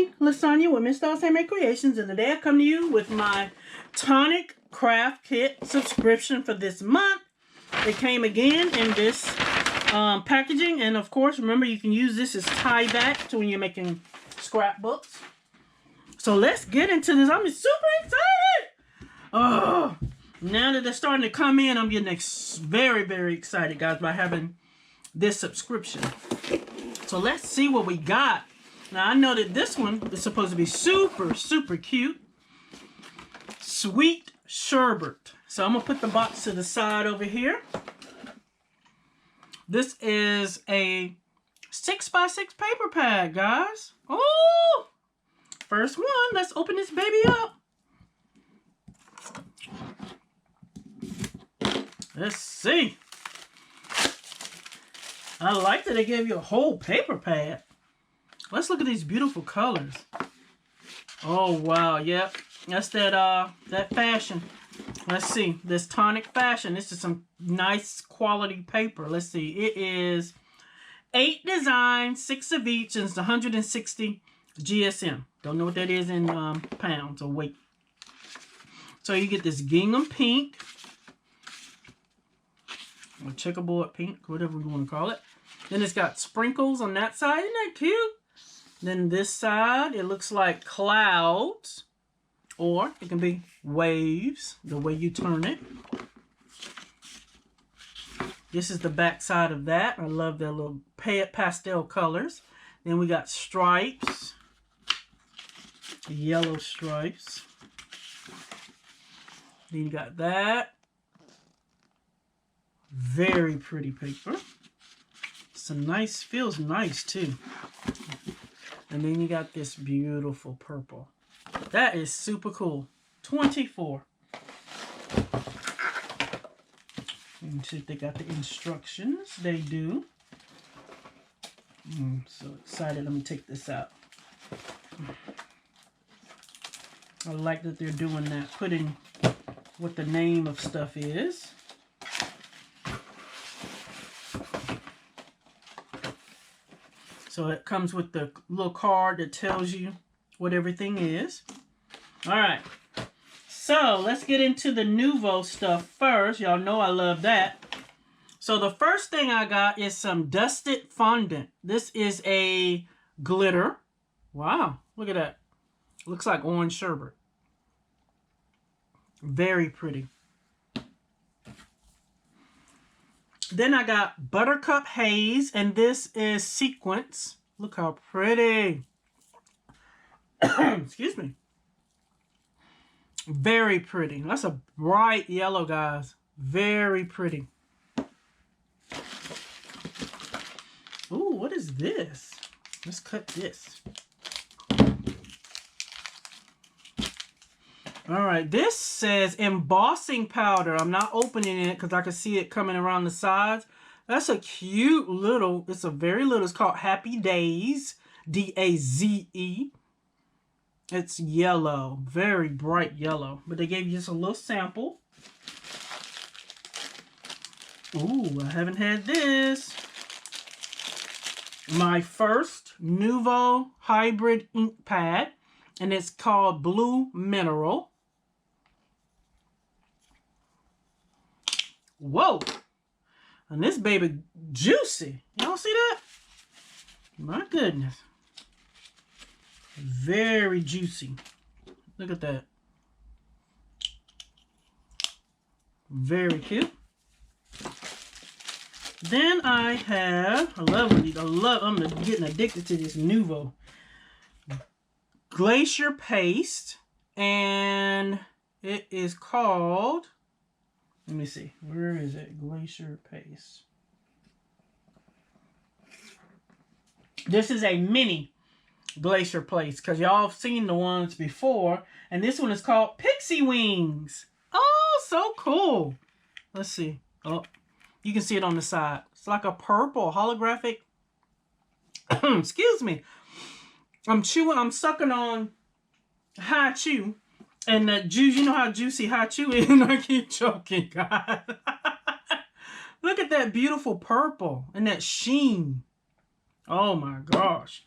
me, Lasagna with Miss Doll's Handmade Creations, and today I come to you with my Tonic craft kit subscription for this month. It came again in this packaging, and of course, remember you can use this as tie back to when you're making scrapbooks. So let's get into this. I'm super excited. Oh, now that they're starting to come in, I'm getting very, very excited, guys, by having this subscription. So let's see what we got. Now, I know that this one is supposed to be super, super cute. Sweet sherbet. So I'm going to put the box to the side over here. This is a 6x6 paper pad, guys. Oh! First one. Let's open this baby up. Let's see. I like that they gave you a whole paper pad. Let's look at these beautiful colors. Oh, wow. Yep. That's that fashion. Let's see. This Tonic fashion. This is some nice quality paper. Let's see. It is 8 designs, 6 of each, and it's 160 GSM. Don't know what that is in pounds or weight. So you get this gingham pink. Or checkerboard pink, whatever we want to call it. Then it's got sprinkles on that side. Isn't that cute? Then this side, it looks like clouds. Or it can be waves, the way you turn it. This is the back side of that. I love their little pastel colors. Then we got stripes. Yellow stripes. Then you got that. Very pretty paper. Some nice, feels nice too. And then you got this beautiful purple. That is super cool. 24. Let me see if they got the instructions. They do. I'm so excited. Let me take this out. I like that they're doing that, putting what the name of stuff is. So it comes with the little card that tells you what everything is. All right. So let's get into the Nouveau stuff first. Y'all know I love that. So the first thing I got is some dusted fondant. This is a glitter. Wow. Look at that. Looks like orange sherbet. Very pretty. Then I got Buttercup Haze, and this is Sequence. Look how pretty. Excuse me. Very pretty. That's a bright yellow, guys. Very pretty. Ooh, what is this? Let's cut this. All right, this says embossing powder. I'm not opening it because I can see it coming around the sides. That's a cute little, it's a very little, it's called Happy Days, D-A-Z-E. It's yellow, very bright yellow. But they gave you just a little sample. Ooh, I haven't had this. My first Nouveau hybrid ink pad, and it's called Blue Mineral. Whoa! And this baby juicy. Y'all see that? My goodness. Very juicy. Look at that. Very cute. Then I have, I'm getting addicted to this Nouveau Glacier Paste, and it is called, let me see, where is it? Glacier Paste. This is a mini Glacier Paste because y'all have seen the ones before, and this one is called Pixie Wings. Oh, so cool. Let's see. Oh, you can see it on the side. It's like a purple holographic. Excuse me. I'm sucking on High Chew. And that juice, you know how juicy High Chew is? And I keep choking, guys. Look at that beautiful purple and that sheen. Oh my gosh.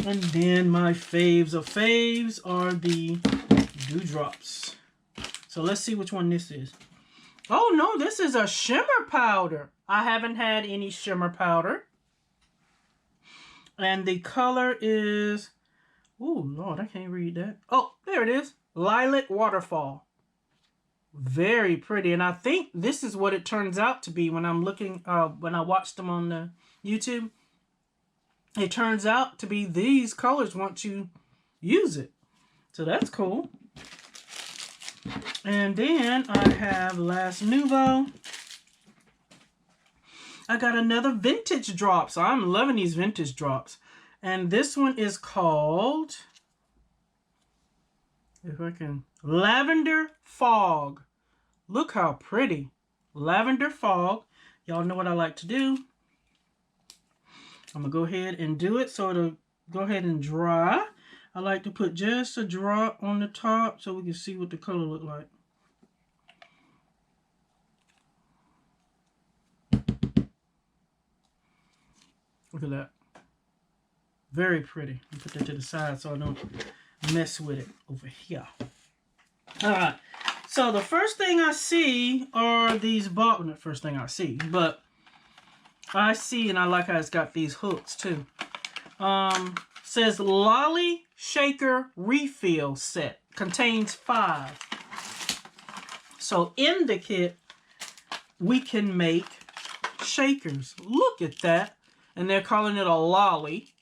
And then my faves of faves are the dewdrops. So let's see which one this is. Oh no, this is a shimmer powder. I haven't had any shimmer powder. And the color is, oh Lord, I can't read that. Oh, there it is. Lilac Waterfall. Very pretty. And I think this is what it turns out to be when I'm looking, when I watched them on the YouTube. It turns out to be these colors once you use it. So that's cool. And then I have Last Nouveau. I got another vintage drop. So I'm loving these vintage drops. And this one is called, if I can, Lavender Fog. Look how pretty. Lavender Fog. Y'all know what I like to do. I'm going to go ahead and do it so it'll go ahead and dry. I like to put just a drop on the top so we can see what the color look like. Look at that. Very pretty. Put that to the side so I don't mess with it over here. Alright. So the first thing I see are these bottles. Not the first thing I see, but I see, and I like how it's got these hooks too. Says Lolly Shaker Refill Set. Contains 5. So in the kit, we can make shakers. Look at that. And they're calling it a lolly.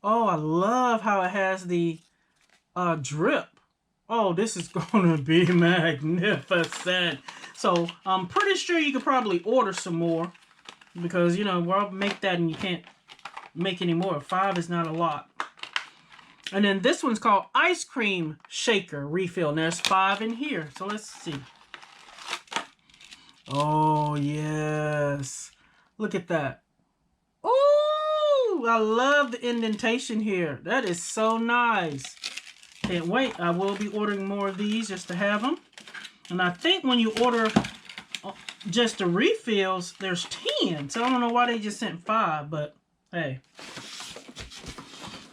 Oh, I love how it has the drip. Oh, this is going to be magnificent. So I'm pretty sure you could probably order some more. Because, you know, we'll make that and you can't make any more. 5 is not a lot. And then this one's called Ice Cream Shaker Refill. And there's 5 in here. So let's see. Oh, yes. Look at that. Oh, I love the indentation here. That is so nice. Can't wait. I will be ordering more of these just to have them. And I think when you order just the refills, there's 10. So I don't know why they just sent 5, but hey.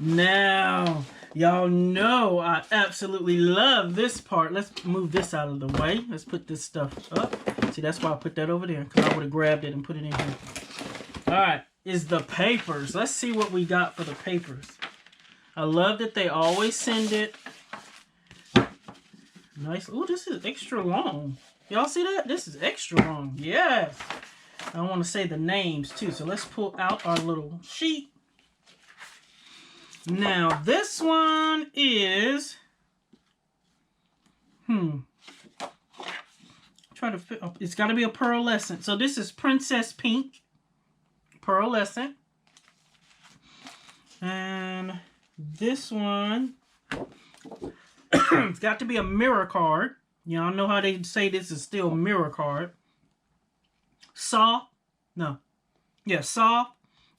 Now, y'all know I absolutely love this part. Let's move this out of the way. Let's put this stuff up. See, that's why I put that over there, because I would have grabbed it and put it in here. Alright, is the papers. Let's see what we got for the papers. I love that they always send it. Nice. Oh, this is extra long. Y'all see that? This is extra long. Yes. I want to say the names too. So let's pull out our little sheet. Now this one is try to fit up. It's got to be a pearlescent. So this is Princess Pink pearlescent. And this one it's got to be a mirror card. Y'all know how they say this is still mirror card. Soft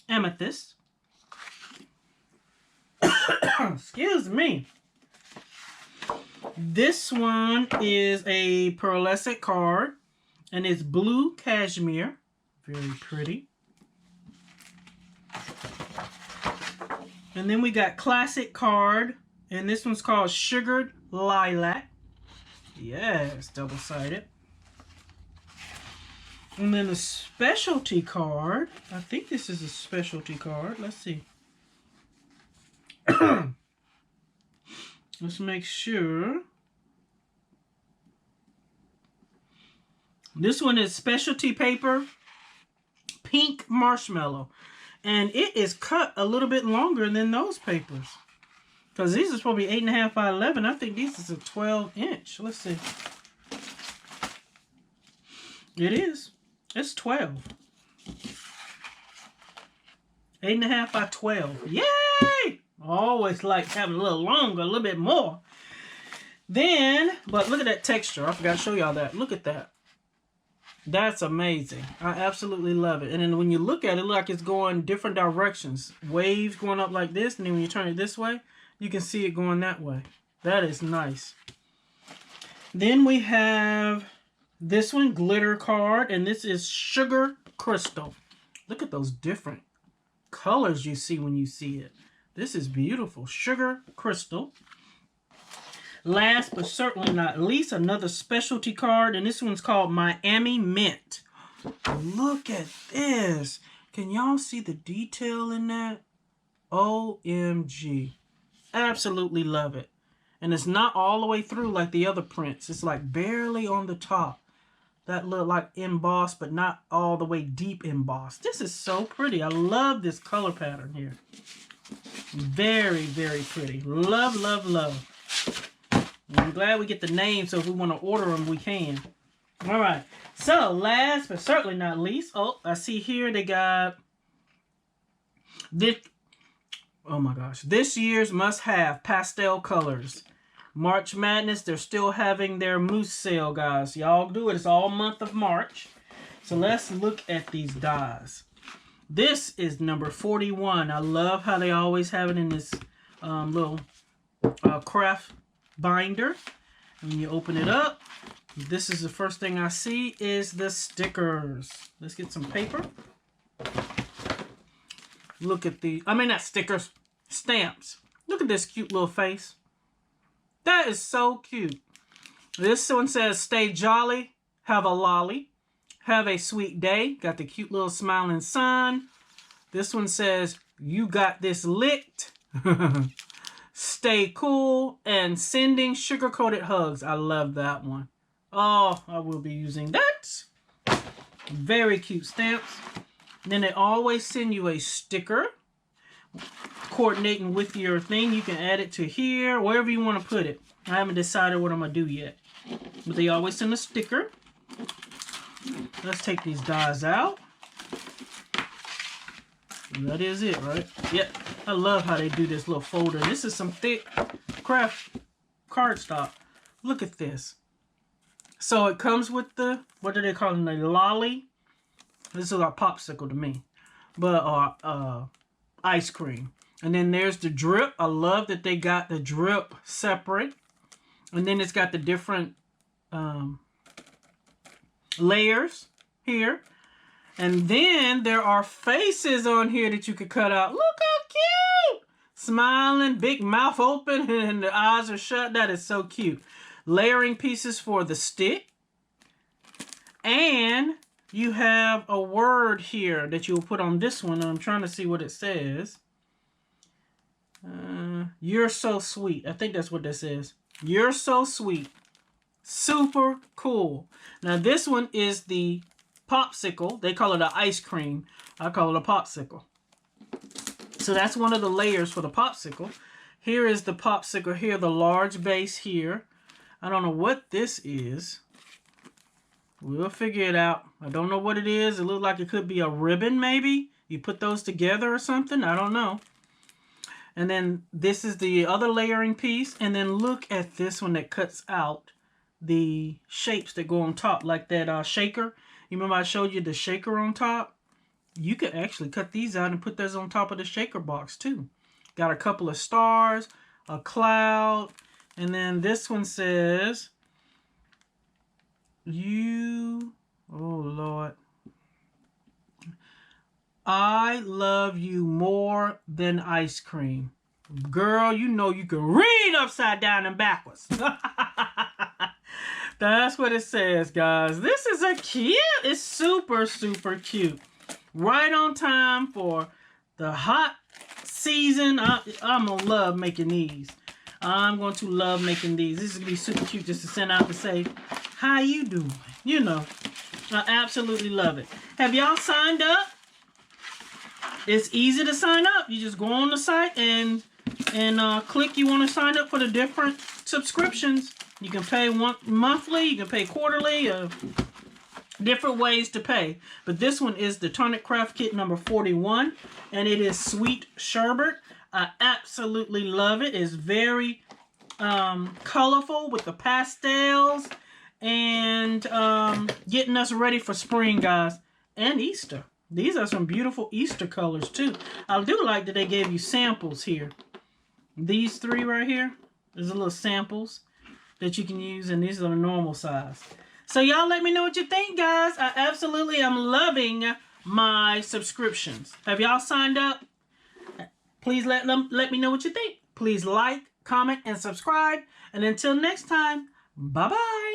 amethyst. Excuse me. This one is a pearlescent card, and it's blue cashmere. Very pretty. And then we got classic card, and this one's called Sugared Lilac. Yes, double-sided. And then a specialty card. I think this is a specialty card. Let's see. Let's make sure. This one is specialty paper, pink marshmallow. And it is cut a little bit longer than those papers. Because these is probably 8.5 by 11. I think this is a 12-inch. Let's see. It is. It's 12. 8.5 by 12. Yay! I always like having a little longer, a little bit more. Then, but look at that texture. I forgot to show y'all that. Look at that. That's amazing. I absolutely love it. And then when you look at it, look like it's going different directions. Waves going up like this, and then when you turn it this way, you can see it going that way. That is nice. Then we have this one, glitter card, and this is Sugar Crystal. Look at those different colors you see when you see it. This is beautiful. Sugar crystal. Last but certainly not least, another specialty card, and this one's called Miami Mint. Look at this. Can y'all see the detail in that? OMG. Absolutely love it. And it's not all the way through like the other prints. It's like barely on the top. That look like embossed, but not all the way deep embossed. This is so pretty. I love this color pattern here. Very, very pretty. Love, love, love. I'm glad we get the names, so if we want to order them, we can. All right. So, last but certainly not least, oh, I see here they got this. Oh my gosh. This year's must-have pastel colors. March Madness, they're still having their mousse sale, guys. Y'all do it. It's all month of March. So, let's look at these dies. This is number 41. I love how they always have it in this little craft binder. When you open it up, this is the first thing I see is the stickers. Let's get some paper. Look at the, I mean not stickers, stamps. Look at this cute little face. That is so cute. This one says, stay jolly, have a lolly, have a sweet day. Got the cute little smiling sun. This one says, you got this licked. Stay cool, and sending sugar-coated hugs. I love that one. Oh, I will be using that. Very cute stamps. Then they always send you a sticker coordinating with your thing. You can add it to here, wherever you want to put it. I haven't decided what I'm going to do yet. But they always send a sticker. Let's take these dies out. That is it, right? Yep. I love how they do this little folder. This is some thick craft cardstock. Look at this. So it comes with the, what do they call them? The lolly. This is a popsicle to me. But ice cream. And then there's the drip. I love that they got the drip separate. And then it's got the different layers here. And then there are faces on here that you could cut out. Look how cute! Smiling, big mouth open, and the eyes are shut. That is so cute. Layering pieces for the stick. And you have a word here that you'll put on this one. I'm trying to see what it says. You're so sweet. I think that's what this is. You're so sweet. Super cool. Now this one is the popsicle. They call it an ice cream. I call it a popsicle. So that's one of the layers for the popsicle. Here is the popsicle here, the large base here. I don't know what this is. We'll figure it out. I don't know what it is. It looks like it could be a ribbon maybe. You put those together or something. I don't know. And then this is the other layering piece. And then look at this one that cuts out the shapes that go on top, like that shaker. You remember I showed you the shaker on top? You could actually cut these out and put those on top of the shaker box too. Got a couple of stars, a cloud, and then this one says, oh Lord, I love you more than ice cream. Girl, you know you can read upside down and backwards. That's what it says, guys. This is a cute. It's super, super cute. Right on time for the hot season. I'm going to love making these. I'm going to love making these. This is going to be super cute just to send out to say, how you doing? You know, I absolutely love it. Have y'all signed up? It's easy to sign up. You just go on the site and click you want to sign up for the different subscriptions. You can pay monthly, you can pay quarterly, different ways to pay. But this one is the Tonic Craft Kit number 41, and it is Sweet Sherbet. I absolutely love it. It's very colorful with the pastels and getting us ready for spring, guys, and Easter. These are some beautiful Easter colors, too. I do like that they gave you samples here. These three right here, there's a little samples that you can use, and these are the normal size. So y'all let me know what you think, guys. I absolutely am loving my subscriptions. Have y'all signed up? Please let me know what you think. Please like, comment, and subscribe. And until next time, bye-bye.